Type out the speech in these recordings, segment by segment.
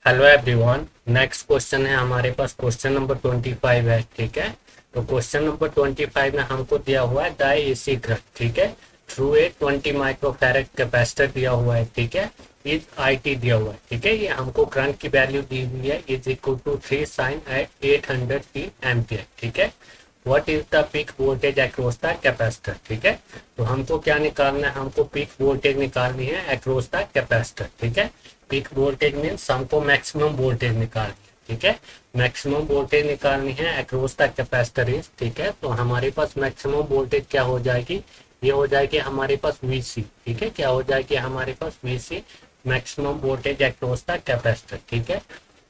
Hello everyone. Next question है हमारे पास, question number 25 है। ठीक है, तो क्वेश्चन नंबर 25 में हमको दिया हुआ है डाई एसी करंट। ठीक है, थ्रू ए 20 माइक्रोफैरेड कैपेसिटर दिया हुआ है। ठीक है, इज आई टी दिया हुआ है। ठीक है, ये हमको करंट की वैल्यू दी हुई है, is equal to 3 sine at 800 t ampere. ठीक है, what is the peak voltage across the capacitor. ठीक है, तो हमको क्या निकालना है, हमको पीक वोल्टेज निकालनी है अक्रॉस द कैपेसिटर। ठीक है, पीक वोल्टेज मीन्स हमको मैक्सिमम वोल्टेज निकालनी है। ठीक है, मैक्सिमम वोल्टेज निकालनी है अक्रॉस द कैपेसिटर इज। ठीक है, तो हमारे पास मैक्सिमम वोल्टेज क्या हो जाएगी, ये हो जाएगी हमारे पास वीसी। ठीक है, क्या हो जाएगी हमारे पास VC, maximum voltage across the capacitor. ठीक है,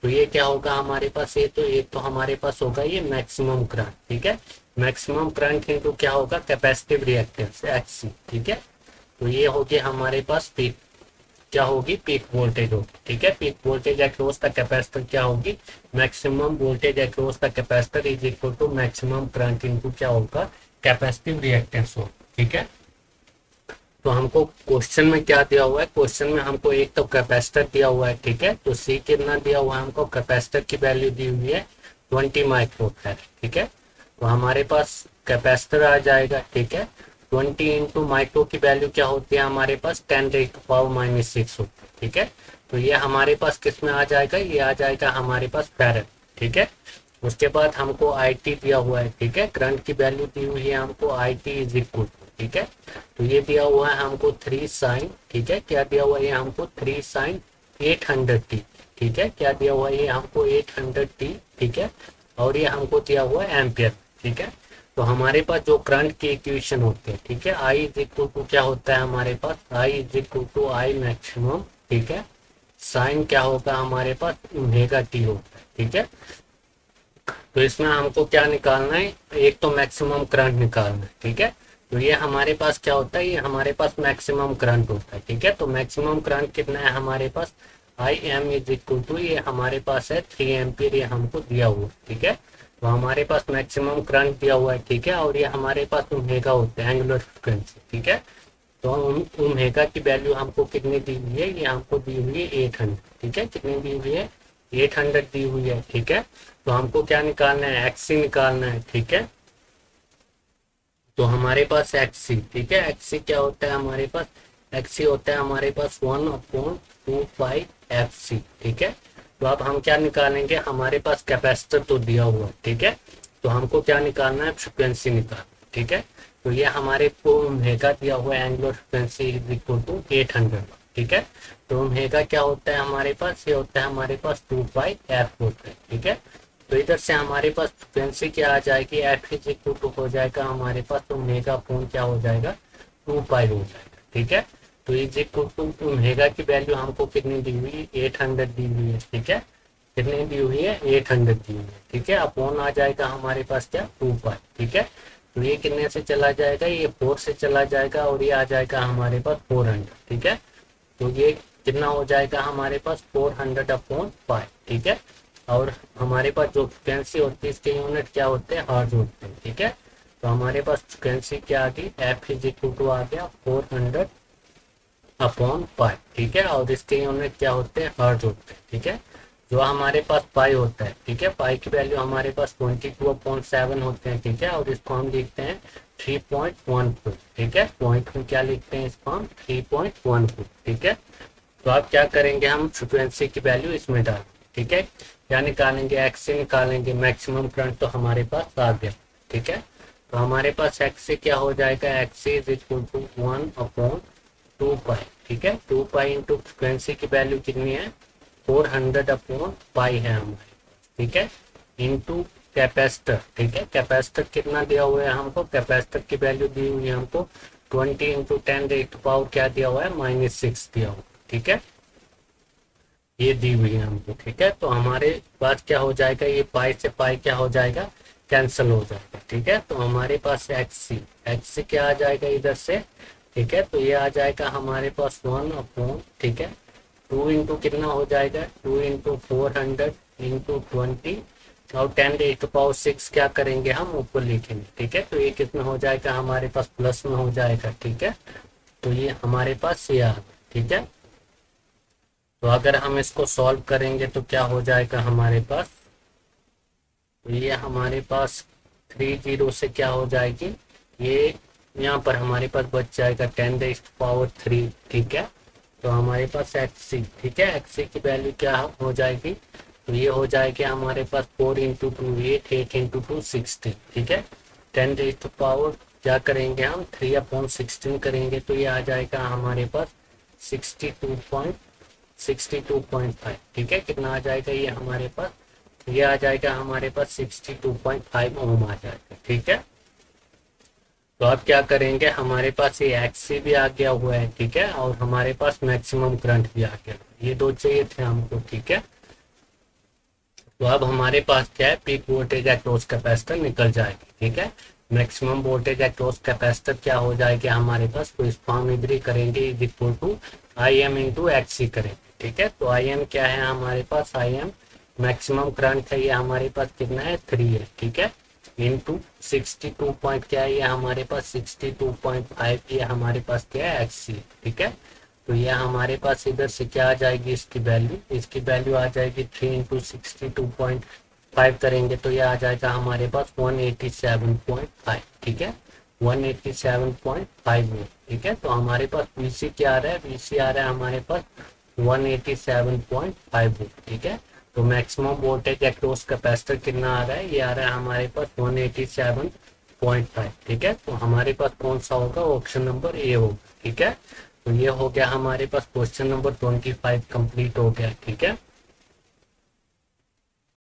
तो ये क्या होगा हमारे पास, ये तो हमारे पास होगा ये मैक्सिमम करंट। ठीक है, मैक्सिमम करंट इनटू क्या होगा, कैपेसिटिव रिएक्टेंस एक्सी। ठीक है, तो ये होगी हमारे पास पीक, क्या होगी, पीक वोल्टेज होगी। ठीक है, peak voltage across the capacitor क्या होगी, maximum voltage across the capacitor is equal to maximum current into क्या होगा, कैपेसिटिव रिएक्टेंस होगा। ठीक है, तो हमको क्वेश्चन में क्या दिया हुआ है, क्वेश्चन में हमको एक तो कैपेसिटर दिया हुआ है। ठीक है, तो सी कितना दिया हुआ है हमको, कैपेसिटर की वैल्यू दी हुई है 20 माइक्रोफैराड। ठीक है, तो हमारे पास कैपेसिटर आ जाएगा। ठीक है, 20 इंटू माइक्रो की वैल्यू क्या होती है हमारे पास, 10⁻⁻⁶ होती है। ठीक है, तो ये हमारे पास किस में आ जाएगा, ये आ जाएगा हमारे पास फैरड। ठीक है, उसके बाद हमको आई टी दिया हुआ है। ठीक है, करंट की वैल्यू दी हुई है हमको आई टी इज इक्वल। ठीक है, तो ये दिया हुआ है हमको 3 साइन, ठीक है, क्या दिया हुआ है हमको 3 साइन 800 टी। ठीक है, क्या दिया हुआ है ये हमको 800 टी। ठीक है, और ये हमको दिया हुआ है एम्पियर। ठीक है, तो हमारे पास जो करंट के इक्वेशन होते हैं, ठीक है, आई इज इक्वल टू क्या होता है हमारे पास, I is equal to I maximum. ठीक है, साइन क्या होगा हमारे पास, ओमेगा टी होता है। ठीक है, तो इसमें हमको क्या निकालना है, एक तो मैक्सिमम करंट निकालना है। ठीक है, तो ये हमारे पास क्या होता है, ये हमारे पास मैक्सिमम करंट होता है। ठीक है, तो मैक्सिमम करंट कितना है हमारे पास, I M is equal to, ये हमारे पास है 3 एम्पियर, ये हमको दिया हुआ। ठीक है, तो हमारे पास मैक्सिमम करंट दिया हुआ है। ठीक है, और ये हमारे पास ओमेगा होता है, एंगुलर फ्रिक्वेंसी। ठीक है, तो ओमेगा की वैल्यू हमको कितनी दी हुई है, ये हमको दी हुई है 800। ठीक है, कितनी दी हुई है, 800 दी हुई है। ठीक है, तो हमको क्या निकालना है, एक्सी निकालना है। ठीक है, तो हमारे पास एक्सी, ठीक है, एक्सी क्या होता है हमारे पास, एक्सी होता है हमारे पास 1/2πfc। ठीक है, तो अब हम क्या निकालेंगे, हमारे पास कैपेसिटर तो दिया हुआ है। ठीक है, तो हमको क्या निकालना है, फ्रिक्वेंसी निकालना। ठीक है, तो ये हमारे को ओमेगा दिया हुआ है, angular frequency is equal to 800। ठीक है, तो ओमेगा क्या होता है हमारे पास, ये होता है हमारे पास 2πf होता है। ठीक है, तो इधर से हमारे पास फ्रिक्वेंसी क्या आ जाएगी, एफ इज इक्वल टू हो जाएगा हमारे पास ओमेगा अपॉन क्या हो जाएगा, 2π हो जाएगा। ठीक है, तो इज इक्वल टू ओमेगा की वैल्यू हमको कितनी दी हुई है, 800 दी हुई है। ठीक है, कितनी दी हुई है, 800 दी हुई है। ठीक है, अपॉन आ जाएगा हमारे पास क्या, 2π। ठीक है, तो ये कितने से चला जाएगा, ये 4 से चला जाएगा, और ये आ जाएगा हमारे पास 400। ठीक है, तो ये कितना हो जाएगा हमारे पास, 400 अपॉन पाई। ठीक है, और हमारे पास जो फ्रिक्वेंसी होती है इसके यूनिट क्या होते हैं, हर्ट्ज होते हैं। ठीक है, तो हमारे पास फ्रिक्वेंसी क्या आ गई, एफ इज इक्वल टू आ गया 400 अपॉन पाई। ठीक है, और इसके यूनिट क्या होते हैं, हर्ट्ज होते हैं। ठीक है, जो हमारे पास पाई होता है, ठीक है, पाई की वैल्यू हमारे पास 22/7 होते हैं। ठीक है, और इसको हम लिखते हैं 3.14। ठीक है, पॉइंट में क्या लिखते हैं इसको हम, 3.14। ठीक है, तो आप क्या करेंगे, हम फ्रिक्वेंसी की वैल्यू इसमें डालें। ठीक है, क्या निकालेंगे, एक्स से निकालेंगे, मैक्सिमम करंट तो हमारे पास आ गया। ठीक है, तो हमारे पास एक्स से क्या हो जाएगा, एक्स इज इक्वल टू 1/2π। ठीक है, 2π इंटू फ्रिक्वेंसी की वैल्यू कितनी है, 400/π है हमारे। ठीक है, इंटू कैपेसिटर। ठीक है, कैपेसिटर कितना दिया हुआ है हमको, कैपेसिटर की वैल्यू दी हुई है हमको 20 इंटू 10⁻, क्या दिया हुआ है, -6 दिया हुआ। ठीक है, ये दी हुई है हमको। ठीक है, तो हमारे पास क्या हो जाएगा, ये पाई से पाई क्या हो जाएगा, कैंसिल हो जाएगा। ठीक है, तो हमारे पास एक्स सी क्या आ जाएगा इधर से। ठीक है, तो ये आ जाएगा हमारे पास 1/, ठीक है, 2 इंटू कितना हो जाएगा, 2 इंटू 400 इंटू 20, और 10⁻6 क्या करेंगे हम ऊपर लिखेंगे। ठीक है, तो ये कितना हो जाएगा हमारे पास, प्लस में हो जाएगा। ठीक है, तो ये हमारे पास ये आ गया। ठीक है, तो अगर हम इसको सॉल्व करेंगे तो क्या हो जाएगा हमारे पास, तो ये हमारे पास 30 से क्या हो जाएगी, ये यहाँ पर हमारे पास बच जाएगा 10⁻3, ठीक है। तो हमारे पास एक्स, ठीक है, एक्स की वैल्यू क्या हो जाएगी, तो ये हो जाएगी हमारे पास 4 × 2 8, 8 × 2 16, ठीक है। 10⁻, क्या करेंगे हम 3/16 करेंगे तो ये आ जाएगा हमारे पास 62.5, ठीक है। कितना आ जाएगा ये हमारे पास, ये आ जाएगा हमारे पास 62.5 ओम आ जाएगा, ठीक है। तो अब क्या करेंगे, हमारे पास ये एक्सी भी आ गया हुआ है, ठीक है, और हमारे पास मैक्सिमम करंट भी आ गया, ये दो चाहिए थे हमको, ठीक है। तो अब हमारे पास क्या है, पीक वोल्टेज एक्रोस कैपेसिटर निकल जाएगी, ठीक है। मैक्सिमम वोल्टेज एक्रोस कैपेसिटर क्या हो जाएगी हमारे पास, तो इस फॉर्म इधर करेंगे, is equal to I M into X C करेंगे, ठीक है। तो आई एम क्या है हमारे पास, आई एम मैक्सिमम करंट है, ये हमारे पास कितना है 3 है, ठीक है, इंटू 62 पॉइंट क्या है ये हमारे पास 62.5, ये हमारे पास क्या है एक्सी, ठीक है। तो ये हमारे पास इधर से क्या आ जाएगी, इसकी वैल्यू आ जाएगी 3 × 62.5 करेंगे तो ये आ जाएगा हमारे पास 187.5, ठीक है, 187.5 में, ठीक है। तो हमारे पास वीसी क्या आ रहा है, वीसी आ रहा है हमारे पास 187.5, ठीक है। तो मैक्सिमम वोल्टेज एक्रोस कैपेसिटर कितना आ रहा है, ये आ रहा है हमारे पास 187.5, ठीक है। तो हमारे पास कौन सा होगा, ऑप्शन नंबर ए होगा, ठीक है। तो ये हो गया हमारे पास क्वेश्चन नंबर 25 कंप्लीट हो गया, ठीक है।